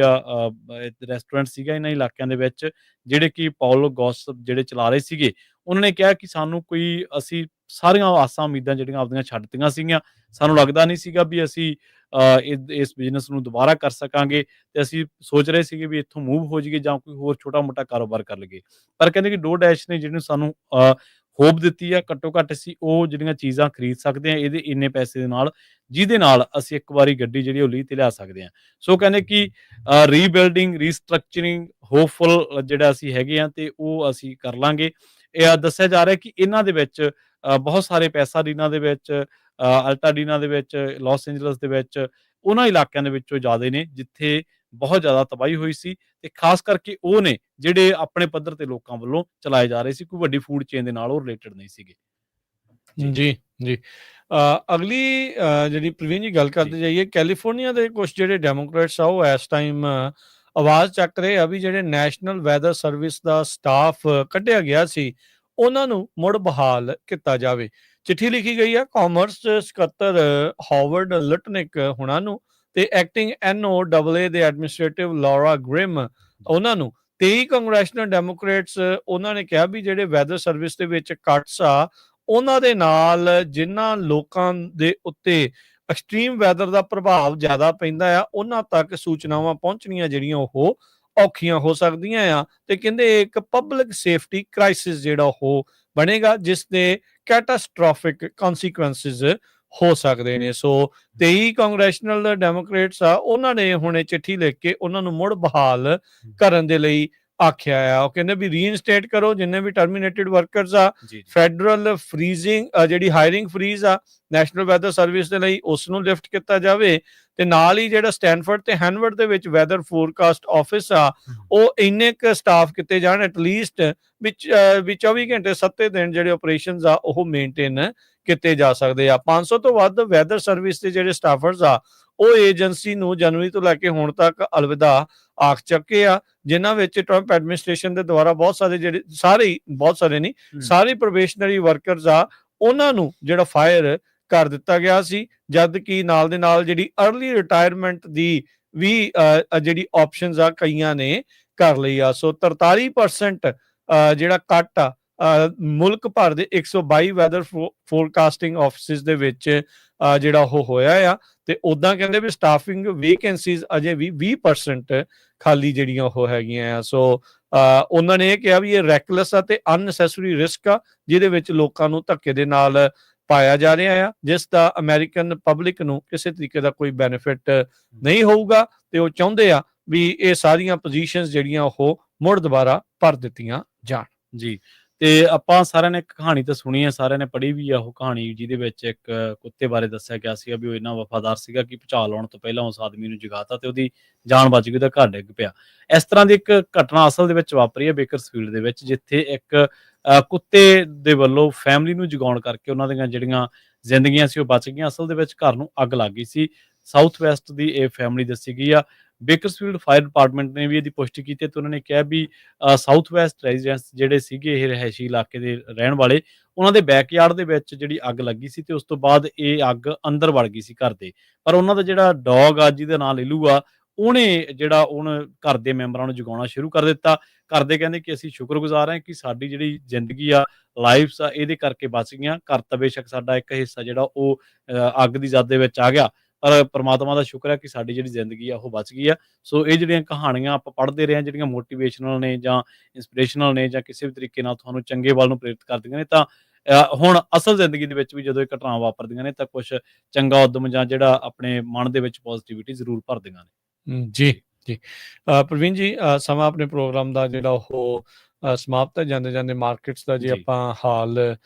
ਰੈਸਟੋਰੈਂਟ ਸੀਗਾ ਇਹਨਾਂ ਇਲਾਕਿਆਂ ਦੇ ਵਿੱਚ, ਜਿਹੜੇ ਕਿ ਪਾਓਲੋ ਗੌਸਪ ਜਿਹੜੇ ਚਲਾ ਰਹੇ ਸੀਗੇ। ਉਹਨਾਂ ਨੇ ਕਿਹਾ ਕਿ ਸਾਨੂੰ ਅਸੀਂ ਸਾਰੀਆਂ ਆਸਾਂ ਉਮੀਦਾਂ ਜਿਹੜੀਆਂ ਆਪਦੀਆਂ ਛੱਡ ਦਿੱਤੀਆਂ ਸੀਗੀਆਂ। ਸਾਨੂੰ ਲੱਗਦਾ ਨਹੀਂ ਸੀਗਾ ਵੀ ਅਸੀਂ ਇਸ ਬਿਜ਼ਨਸ ਨੂੰ ਦੁਬਾਰਾ ਕਰ ਸਕਾਂਗੇ, ਤੇ ਅਸੀਂ ਸੋਚ ਰਹੇ ਸੀਗੇ ਵੀ ਇੱਥੋਂ ਮੂਵ ਹੋ ਜਾਈਏ ਜਾਂ ਕੋਈ ਹੋਰ ਛੋਟਾ-ਮੋਟਾ ਕਾਰੋਬਾਰ ਕਰ ਲਈਏ। ਪਰ ਕਹਿੰਦੇ ਕਿ ਡੋਰਡੈਸ਼ ਨੇ ਜਿਹਨੂੰ ਸਾਨੂੰ ਹੋਪ ਦਿੱਤੀ ਆ, ਘੱਟੋ ਘੱਟ ਅਸੀਂ ਉਹ ਜਿਹੜੀਆਂ ਚੀਜ਼ਾਂ ਖਰੀਦ ਸਕਦੇ ਹਾਂ ਇਹਦੇ ਇੰਨੇ ਪੈਸੇ ਦੇ ਨਾਲ, ਜਿਹਦੇ ਨਾਲ ਅਸੀਂ ਇੱਕ ਵਾਰੀ ਗੱਡੀ ਜਿਹੜੀ ਉਹ ਲੀਹ ਤੇ ਲਿਆ ਸਕਦੇ ਹਾਂ। ਸੋ ਕਹਿੰਦੇ ਕਿ ਰੀਬਿਲਡਿੰਗ, ਰੀਸਟਰਕਚਰਿੰਗ, ਹੋਪਫੁਲ ਜਿਹੜਾ ਅਸੀਂ ਹੈਗੇ ਆ ਤੇ ਉਹ ਅਸੀਂ ਕਰ ਲਾਂਗੇ। ਇਹ ਦੱਸਿਆ ਜਾ ਰਿਹਾ ਕਿ ਇਹਨਾਂ ਦੇ ਵਿੱਚ ਬਹੁਤ ਸਾਰੇ ਪੈਸਾਡੀਨਾ ਦੇ ਵਿੱਚ, ਅਲਟਾਡੀਨਾ ਦੇ ਵਿੱਚ, ਲਾਸ ਐਂਜਲਸ ਦੇ ਵਿੱਚ, ਉਹਨਾਂ ਇਲਾਕਿਆਂ ਦੇ ਵਿੱਚੋਂ ਜ਼ਿਆਦੇ ਨੇ ਜਿੱਥੇ ਬਹੁਤ ਜ਼ਿਆਦਾ ਤਬਾਹੀ ਹੋਈ ਸੀ, ਤੇ ਖਾਸ ਕਰਕੇ ਉਹ ਨੇ ਜਿਹੜੇ ਆਪਣੇ ਪੱਧਰ ਤੇ ਲੋਕਾਂ ਵੱਲੋਂ ਚਲਾਏ ਜਾ ਰਹੇ ਸੀ, ਕੋਈ ਵੱਡੀ ਫੂਡ ਚੇਨ ਦੇ ਨਾਲ ਉਹ ਰਿਲੇਟਡ ਨਹੀਂ ਸੀਗੇ। ਜੀ ਅਗਲੀ ਜਿਹੜੀ ਪ੍ਰਵੀਨ ਜੀ ਗੱਲ ਕਰਦੇ ਜਾਈਏ, ਕੈਲੀਫੋਰਨੀਆ ਦੇ ਕੁਝ ਜਿਹੜੇ ਡੈਮੋਕ੍ਰੇਟਸ ਆ ਉਹ ਇਸ ਟਾਈਮ ਆਵਾਜ਼ ਚੱਕ ਰਹੇ ਆ ਵੀ ਜਿਹੜੇ ਨੈਸ਼ਨਲ ਵੈਦਰ ਸਰਵਿਸ ਦਾ ਸਟਾਫ ਕੱਢਿਆ ਗਿਆ ਸੀ ਉਹਨਾਂ ਨੂੰ ਮੁੜ ਬਹਾਲ ਕੀਤਾ ਜਾਵੇ। ਚਿੱਠੀ ਲਿਖੀ ਗਈ ਆ ਕਾਮਰਸ ਸਕੱਤਰ ਹਾਵਰਡ ਲਿਟਨਿਕ ਹੁਣਾਂ ਨੂੰ ਤੇ ਐਕਟਿੰਗ NOAA ਦੇ ਐਡਮਿਨਿਸਟ੍ਰੇਟਿਵ ਲੌਰਾ ਗ੍ਰਿਮ ਉਹਨਾਂ ਨੂੰ। 23 ਕੰਗਰੈਸ਼ਨਲ ਡੈਮੋਕ੍ਰੇਟਸ ਉਹਨਾਂ ਨੇ ਕਿਹਾ ਵੀ ਜਿਹੜੇ ਵੈਦਰ ਸਰਵਿਸ ਦੇ ਵਿੱਚ ਕੱਟਸ ਆ ਉਹਨਾਂ ਦੇ ਨਾਲ ਜਿਨ੍ਹਾਂ ਲੋਕਾਂ ਦੇ ਉੱਤੇ ਐਕਸਟ੍ਰੀਮ ਵੈਦਰ ਦਾ ਪ੍ਰਭਾਵ ਜ਼ਿਆਦਾ ਪੈਂਦਾ ਆ ਉਹਨਾਂ ਤੱਕ ਸੂਚਨਾਵਾਂ ਪਹੁੰਚਣੀਆਂ ਜਿਹੜੀਆਂ ਉਹ ਔਖੀਆਂ ਹੋ ਸਕਦੀਆਂ ਆ। ਤੇ ਕਹਿੰਦੇ ਇੱਕ ਪਬਲਿਕ ਸੇਫਟੀ ਕ੍ਰਾਈਸਿਸ ਜਿਹੜਾ ਉਹ ਬਣੇਗਾ ਜਿਸ ਦੇ ਕੈਟਾਸਟ੍ਰੋਫਿਕ ਕਨਸੀਕੁਐਂਸਿਸ ਹੋ ਸਕਦੇ ਨੇ। ਸੋ 23 ਕਾਂਗਰੈਸ਼ਨਲ ਡੈਮੋਕ੍ਰੇਟਸ ਆ ਉਹਨਾਂ ਨੇ ਹੁਣ ਇਹ ਚਿੱਠੀ ਲਿਖ ਕੇ ਉਹਨਾਂ ਨੂੰ ਮੁੜ ਬਹਾਲ ਕਰਨ ਦੇ ਲਈ ਆਖਿਆ ਆ। ਉਹ ਕਹਿੰਦੇ ਵੀ ਰੀਇਨਸਟੇਟ ਕਰੋ ਜਿੰਨੇ ਵੀ ਟਰਮੀਨੇਟਡ ਵਰਕਰਸ ਆ, ਫੈਡਰਲ ਫਰੀਜ਼ਿੰਗ ਜਿਹੜੀ ਹਾਇਰਿੰਗ ਫਰੀਜ਼ ਆ ਨੈਸ਼ਨਲ ਵੈਦਰ ਸਰਵਿਸ ਦੇ ਲਈ ਉਸ ਨੂੰ ਲਿਫਟ ਕੀਤਾ ਜਾਵੇ, ਤੇ ਨਾਲ ਹੀ ਜਿਹੜਾ ਸਟੈਨਫੋਰਡ ਤੇ ਹੈਨਵਰਡ ਦੇ ਵਿੱਚ ਵੈਦਰ ਫੋਰਕਾਸਟ ਆਫਿਸ ਆ ਉਹ ਇੰਨੇ ਕੁ ਸਟਾਫ ਕੀਤੇ ਜਾਣ ਐਟਲੀਸਟ ਵਿੱਚ 24 ਘੰਟੇ 7 ਦਿਨ ਜਿਹੜੇ ਆਪਰੇਸ਼ਨਸ ਆ ਉਹ ਮੇਨਟੇਨ ਕੀਤੇ ਜਾ ਸਕਦੇ ਆ। 500 ਤੋਂ ਵੱਧ ਵੈਦਰ ਸਰਵਿਸ ਦੇ ਜਿਹੜੇ ਸਟਾਫਰਸ ਆ ਉਹ ਏਜੰਸੀ ਨੂੰ ਜਨਵਰੀ ਤੋਂ ਲੈ ਕੇ ਹੁਣ ਤੱਕ ਅਲਵਿਦਾ ਆਖ ਚੁੱਕੇ ਆ, ਜਿਨ੍ਹਾਂ ਵਿੱਚ ਟਰੰਪ ਐਡਮਿਨਿਸਟ੍ਰੇਸ਼ਨ ਦੇ ਦੁਆਰਾ ਬਹੁਤ ਸਾਰੇ ਪ੍ਰੋਬੇਸ਼ਨਰੀ ਵਰਕਰਸ ਆ ਉਹਨਾਂ ਨੂੰ ਜਿਹੜਾ ਫਾਇਰ ਕਰ ਦਿੱਤਾ ਗਿਆ ਸੀ, ਜਦ ਕਿ ਨਾਲ ਦੇ ਨਾਲ ਜਿਹੜੀ ਅਰਲੀ ਰਿਟਾਇਰਮੈਂਟ ਦੀ ਵੀ ਜਿਹੜੀ ਆਪਸ਼ਨਸ ਆ ਕਈਆਂ ਨੇ ਕਰ ਲਈ ਆ। ਸੋ 43% ਜਿਹੜਾ ਕੱਟ ਆ ਮੁਲਕ ਭਰ ਦੇ 122 ਵੈਦਰ ਫੋਰਕਾਸਟਿੰਗ ਆਫਿਸਿਸ ਦੇ ਵਿੱਚ ਜਿਹੜਾ ਉਹ ਹੋਇਆ ਆ। ਤੇ ਉਦਾਂ ਕਹਿੰਦੇ ਵੀ ਸਟਾਫਿੰਗ ਵੇਕੈਂਸੀਜ਼ ਅਜੇ ਵੀ 20% ਖਾਲੀ ਜਿਹੜੀਆਂ ਉਹ ਹੈਗੀਆਂ ਆ। ਸੋ ਉਹਨਾਂ ਨੇ ਇਹ ਕਿਹਾ ਵੀ ਇਹ ਰੈਕਲੈਸ ਆ ਤੇ ਅਨਨੈਸੈਸਰੀ ਰਿਸਕ ਆ, ਜਿਹਦੇ ਵਿੱਚ ਲੋਕਾਂ ਨੂੰ ਧੱਕੇ ਦੇ ਨਾਲ ਪਾਇਆ ਜਾ ਰਿਹਾ ਆ, ਜਿਸ ਦਾ ਅਮਰੀਕਨ ਪਬਲਿਕ ਨੂੰ ਕਿਸੇ ਤਰੀਕੇ ਦਾ ਕੋਈ ਬੈਨੀਫਿਟ ਨਹੀਂ ਹੋਊਗਾ। ਤੇ ਉਹ ਚਾਹੁੰਦੇ ਆ ਵੀ ਇਹ ਸਾਰੀਆਂ ਪੋਜੀਸ਼ਨਸ ਜਿਹੜੀਆਂ ਉਹ ਮੁੜ ਦੁਬਾਰਾ ਭਰ ਦਿੱਤੀਆਂ ਜਾਣ। ਜੀ, ਤੇ ਆਪਾਂ ਸਾਰਿਆਂ ਨੇ ਇੱਕ ਕਹਾਣੀ ਤਾਂ ਸੁਣੀ ਹੈ, ਸਾਰਿਆਂ ਨੇ ਪੜ੍ਹੀ ਵੀ ਆ ਉਹ ਕਹਾਣੀ, ਜਿਹਦੇ ਵਿੱਚ ਇੱਕ ਕੁੱਤੇ ਬਾਰੇ ਦੱਸਿਆ ਗਿਆ ਸੀਗਾ ਵੀ ਉਹ ਇੰਨਾ ਵਫਾਦਾਰ ਸੀਗਾ ਕਿ ਭੁਚਾਲ ਆਉਣ ਤੋਂ ਪਹਿਲਾਂ ਉਸ ਆਦਮੀ ਨੂੰ ਜਗਾਤਾ ਤੇ ਉਹਦੀ ਜਾਨ ਬਚ ਗਈ, ਉਹਦਾ ਘਰ ਡਿੱਗ ਪਿਆ। ਇਸ ਤਰ੍ਹਾਂ ਦੀ ਇੱਕ ਘਟਨਾ ਅਸਲ ਦੇ ਵਿੱਚ ਵਾਪਰੀ ਹੈ ਬੇਕਰਸਫੀਲਡ ਦੇ ਵਿੱਚ, ਜਿੱਥੇ ਇੱਕ ਕੁੱਤੇ ਦੇ ਵੱਲੋਂ ਫੈਮਿਲੀ ਨੂੰ ਜਗਾਉਣ ਕਰਕੇ ਉਹਨਾਂ ਦੀਆਂ ਜਿਹੜੀਆਂ ਜ਼ਿੰਦਗੀਆਂ ਸੀ ਉਹ ਬਚ ਗਈਆਂ। ਅਸਲ ਦੇ ਵਿੱਚ ਘਰ ਨੂੰ ਅੱਗ ਲੱਗ ਗਈ ਸੀ। ਸਾਊਥ ਵੈਸਟ ਦੀ ਇਹ ਫੈਮਿਲੀ ਦੱਸੀ ਗਈ ਆ। ਬੇਕਰਸਫੀਲਡ ਫਾਇਰ ਡਿਪਾਰਟਮੈਂਟ ਨੇ ਵੀ ਇਹਦੀ ਪੁਸ਼ਟੀ ਕੀਤੀ ਤੇ ਉਹਨਾਂ ਨੇ ਕਿਹਾ ਵੀ ਸਾਊਥ ਵੈਸਟ ਰੈਜ਼ੀਡੈਂਟਸ ਜਿਹੜੇ ਸੀਗੇ ਇਹ ਰਿਹਾਇਸ਼ੀ ਇਲਾਕੇ ਦੇ ਰਹਿਣ ਵਾਲੇ, ਉਹਨਾਂ ਦੇ ਬੈਕਯਾਰਡ ਦੇ ਵਿੱਚ ਜਿਹੜੀ ਅੱਗ ਲੱਗੀ ਸੀ ਤੇ ਉਸ ਤੋਂ ਬਾਅਦ ਇਹ ਅੱਗ ਅੰਦਰ ਵੜ ਗਈ ਸੀ ਘਰ ਦੇ। ਪਰ ਉਹਨਾਂ ਦਾ ਜਿਹੜਾ ਡੌਗ ਆ ਜਿਹਦਾ ਨਾਂ ਲਿਲੂ ਆ, ਉਹਨੇ ਜਿਹੜਾ ਘਰ ਦੇ ਮੈਂਬਰਾਂ ਨੂੰ ਜਗਾਉਣਾ ਸ਼ੁਰੂ ਕਰ ਦਿੱਤਾ। ਘਰ ਦੇ ਕਹਿੰਦੇ ਕਿ ਅਸੀਂ ਸ਼ੁਕਰਗੁਜ਼ਾਰ ਹਾਂ ਕਿ ਸਾਡੀ ਜਿਹੜੀ ਜ਼ਿੰਦਗੀ ਆ, ਲਾਈਫਸ ਆ, ਇਹਦੇ ਕਰਕੇ ਬਚ ਗਈਆਂ। ਘਰ ਤਾਂ ਬੇਸ਼ੱਕ ਸਾਡਾ ਇੱਕ ਹਿੱਸਾ ਜਿਹੜਾ ਉਹ ਅੱਗ ਦੀ ਜ਼ਦ ਦੇ ਵਿੱਚ ਆ ਗਿਆ, ਪਰ ਪਰਮਾਤਮਾ ਦਾ ਸ਼ੁਕਰ ਹੈ ਕਿ ਸਾਡੀ ਜਿਹੜੀ ਜ਼ਿੰਦਗੀ ਆ ਉਹ ਬਚ ਗਈ ਆ। ਸੋ ਇਹ ਜਿਹੜੀਆਂ ਕਹਾਣੀਆਂ ਆਪਾਂ ਪੜ੍ਹਦੇ ਰਹੇ ਹਾਂ, ਜਿਹੜੀਆਂ ਮੋਟੀਵੇਸ਼ਨਲ ਨੇ ਜਾਂ ਇੰਸਪੀਰੇਸ਼ਨਲ ਨੇ ਜਾਂ ਕਿਸੇ ਵੀ ਤਰੀਕੇ ਨਾਲ ਤੁਹਾਨੂੰ ਚੰਗੇ ਵੱਲ ਨੂੰ ਪ੍ਰੇਰਿਤ ਕਰਦੀਆਂ ਨੇ, ਤਾਂ ਹੁਣ ਅਸਲ ਜ਼ਿੰਦਗੀ ਦੇ ਵਿੱਚ ਵੀ ਜਦੋਂ ਇਹ ਘਟਨਾਵਾਂ ਵਾਪਰਦੀਆਂ ਨੇ ਤਾਂ ਕੁਛ ਚੰਗਾ ਉਦਮ ਜਾਂ ਜਿਹੜਾ ਆਪਣੇ ਮਨ ਦੇ ਵਿੱਚ ਪੋਜ਼ਿਟਿਵਿਟੀ ਜ਼ਰੂਰ ਭਰਦੀਆਂ ਨੇ। ਜੀ ਜੀ ਪ੍ਰਵੀਨ ਜੀ, ਸਮਾਂ ਆਪਣੇ ਪ੍ਰੋਗਰਾਮ ਦਾ ਜਿਹੜਾ ਉਹ ਸਮਾਪਤ ਹੈ। ਜਾਂਦੇ ਜਾਂਦੇ ਮਾਰਕੀਟਸ ਦਾ ਜੇ ਜੀ। ਆਪਾਂ ਹਾਲ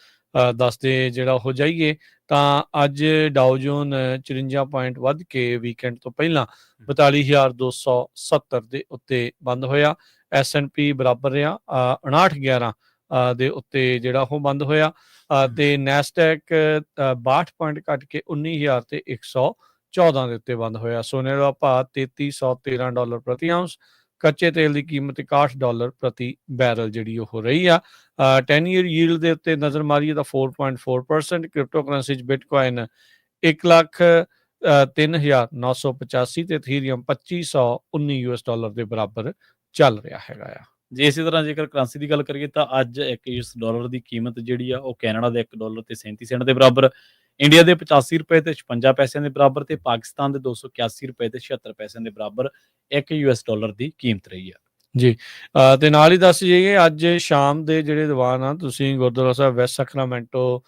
ਦੱਸਦੇ ਜਿਹੜਾ ਹੋ ਜਾਈਏ ਤਾਂ ਅੱਜ ਡਾਓ ਜੋਨ 54 ਪੁਆਇੰਟ ਵੱਧ ਕੇ ਵੀਕਐਂਡ ਤੋਂ ਪਹਿਲਾਂ 42,270 ਦੇ ਉੱਤੇ ਬੰਦ ਹੋਇਆ। S&P ਬਰਾਬਰ ਰਿਹਾ 5911 ਦੇ ਉੱਤੇ ਜਿਹੜਾ ਉਹ ਬੰਦ ਹੋਇਆ। ਤੇ ਨੈਸਡੈਕ 62 ਪੁਆਇੰਟ ਘਟ ਕੇ 19,114 ਦੇ ਉੱਤੇ ਬੰਦ ਹੋਇਆ। ਸੋਨੇ ਦਾ ਭਾਅ $3,313 ਪ੍ਰਤੀ ਆਉਂਸ। ਕੱਚੇ ਤੇਲ ਦੀ ਕੀਮਤ $61 ਪ੍ਰਤੀ ਬੈਰਲ ਜਿਹੜੀ ਉਹ ਰਹੀ ਆ। 10 ਈਅਰ ਯੀਲਡ ਦੇ ਉੱਤੇ ਨਜ਼ਰ ਮਾਰੀਏ ਤਾਂ 4.4%। ਕ੍ਰਿਪਟੋ ਕਰੰਸੀ 'ਚ ਬਿਟਕੋਇਨ 1,03,985 ਤੇ ਇਥੀਰੀਅਮ $2,519 ਦੇ ਬਰਾਬਰ ਚੱਲ ਰਿਹਾ ਹੈਗਾ ਆ। ਜੇ ਇਸੇ ਤਰ੍ਹਾਂ ਜੇਕਰ ਕਰੰਸੀ ਦੀ ਗੱਲ ਕਰੀਏ ਤਾਂ ਅੱਜ ਇੱਕ ਯੂਐਸ ਡਾਲਰ ਦੀ ਕੀਮਤ ਜਿਹੜੀ ਆ ਉਹ ਕੈਨੇਡਾ ਦੇ $1 ਤੇ 37 ਸੈਂਟ ਦੇ ਬਰਾਬਰ, ਇੰਡੀਆ ਦੇ $85 ਤੇ 56 ਪੈਸਿਆਂ ਦੇ ਬਰਾਬਰ ਤੇ ਪਾਕਿਸਤਾਨ ਦੇ $281 ਤੇ 76 ਪੈਸਿਆਂ ਦੇ ਬਰਾਬਰ ਇੱਕ ਯੂਐਸ ਡਾਲਰ ਦੀ ਕੀਮਤ ਰਹੀ ਆ। ਜੀ ਤੇ ਨਾਲ ਹੀ ਦੱਸ ਜਾਈਏ ਅੱਜ ਸ਼ਾਮ ਦੇ ਜਿਹੜੇ ਦੀਵਾਨ ਆ ਤੁਸੀਂ ਗੁਰਦੁਆਰਾ ਸਾਹਿਬ ਵੈਸਟ ਸੈਕਰਾਮੈਂਟੋ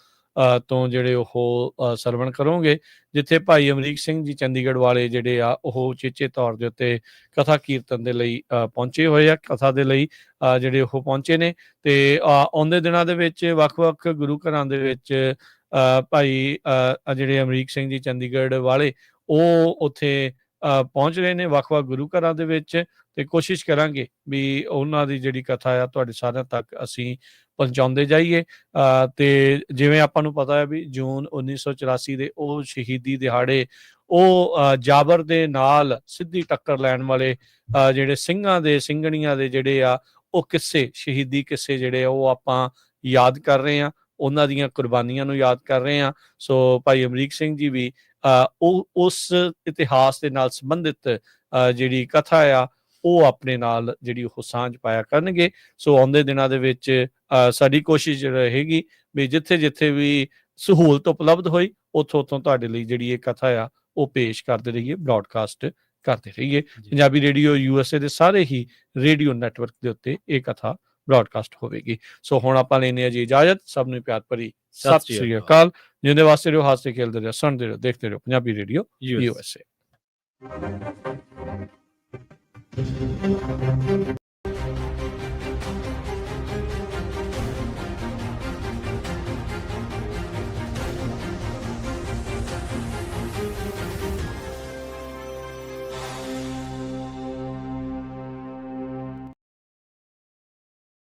ਤੋਂ ਜਿਹੜੇ ਉਹ ਸਰਵਣ ਕਰੋਗੇ, ਜਿੱਥੇ ਭਾਈ ਅਮਰੀਕ ਸਿੰਘ ਜੀ ਚੰਡੀਗੜ੍ਹ ਵਾਲੇ ਜਿਹੜੇ ਆ ਉਹ ਚੇਚੇ ਤੌਰ ਦੇ ਉੱਤੇ ਕਥਾ ਕੀਰਤਨ ਦੇ ਲਈ ਪਹੁੰਚੇ ਹੋਏ ਆ, ਕਥਾ ਦੇ ਲਈ ਜਿਹੜੇ ਉਹ ਪਹੁੰਚੇ ਨੇ। ਤੇ ਆਉਂਦੇ ਦਿਨਾਂ ਦੇ ਵਿੱਚ ਵੱਖ-ਵੱਖ ਗੁਰੂ ਘਰਾਂ ਦੇ ਵਿੱਚ ਭਾਈ ਜਿਹੜੇ ਅਮਰੀਕ ਸਿੰਘ ਜੀ ਚੰਡੀਗੜ੍ਹ ਵਾਲੇ ਉਹ ਉੱਥੇ ਪਹੁੰਚ ਰਹੇ ਨੇ ਵੱਖ-ਵੱਖ ਗੁਰੂ ਘਰਾਂ ਦੇ ਵਿੱਚ। ਤੇ ਕੋਸ਼ਿਸ਼ ਕਰਾਂਗੇ ਵੀ ਉਹਨਾਂ ਦੀ ਜਿਹੜੀ ਕਥਾ ਆ ਤੁਹਾਡੇ ਸਾਰਿਆਂ ਤੱਕ ਅਸੀਂ ਪਹੁੰਚਾਉਂਦੇ ਜਾਈਏ। ਤੇ ਜਿਵੇਂ ਆਪਾਂ ਨੂੰ ਪਤਾ ਹੈ ਵੀ ਜੂਨ 1984 ਦੇ ਉਹ ਸ਼ਹੀਦੀ ਦਿਹਾੜੇ, ਉਹ ਜਾਬਰ ਦੇ ਨਾਲ ਸਿੱਧੀ ਟੱਕਰ ਲੈਣ ਵਾਲੇ ਜਿਹੜੇ ਸਿੰਘਾਂ ਦੇ ਸਿੰਘਣੀਆਂ ਦੇ ਜਿਹੜੇ ਆ ਉਹ ਕਿੱਸੇ, ਸ਼ਹੀਦੀ ਕਿੱਸੇ ਜਿਹੜੇ ਉਹ ਆਪਾਂ ਯਾਦ ਕਰ ਰਹੇ ਹਾਂ, ਉਹਨਾਂ ਦੀਆਂ ਕੁਰਬਾਨੀਆਂ ਨੂੰ ਯਾਦ ਕਰ ਰਹੇ ਹਾਂ। ਸੋ ਭਾਈ ਅਮਰੀਕ ਸਿੰਘ ਜੀ ਵੀ ਉਹ ਉਸ ਇਤਿਹਾਸ ਦੇ ਨਾਲ ਸੰਬੰਧਿਤ ਜਿਹੜੀ ਕਥਾ ਆ ਉਹ ਆਪਣੇ ਨਾਲ ਜਿਹੜੀ ਉਹ ਸਾਂਝ ਪਾਇਆ ਕਰਨਗੇ। ਸੋ ਆਉਂਦੇ ਦਿਨਾਂ ਦੇ ਵਿੱਚ ਸਾਡੀ ਕੋਸ਼ਿਸ਼ ਰਹੇਗੀ ਵੀ ਜਿੱਥੇ ਵੀ ਸਹੂਲਤ ਉਪਲਬਧ ਹੋਈ ਉੱਥੋਂ ਤੁਹਾਡੇ ਲਈ ਜਿਹੜੀ ਇਹ ਕਥਾ ਆ ਉਹ ਪੇਸ਼ ਕਰਦੇ ਰਹੀਏ, ਬ੍ਰੌਡਕਾਸਟ ਕਰਦੇ ਰਹੀਏ। ਪੰਜਾਬੀ ਰੇਡੀਓ USA ਦੇ ਸਾਰੇ ਹੀ ਰੇਡੀਓ ਨੈਟਵਰਕ ਦੇ ਉੱਤੇ ਇਹ ਕਥਾ ਬ੍ਰੌਡਕਾਸਟ ਹੋਵੇਗੀ। ਸੋ ਹੁਣ ਆਪਾਂ ਲੈਣੇ ਆ ਜੀ ਇਜਾਜ਼ਤ। ਸਭ ਨੂੰ ਪਿਆਰ ਭਰੀ ਸਤਿ ਸ੍ਰੀ ਅਕਾਲ। ਜਿਉਂਦੇ ਵਾਸਤੇ ਰਹੋ, ਹਾਸੇ ਖੇਲਦੇ ਰਹੋ, ਸੁਣਦੇ ਰਹੋ, ਦੇਖਦੇ ਰਹੋ ਪੰਜਾਬੀ ਰੇਡੀਓ USA।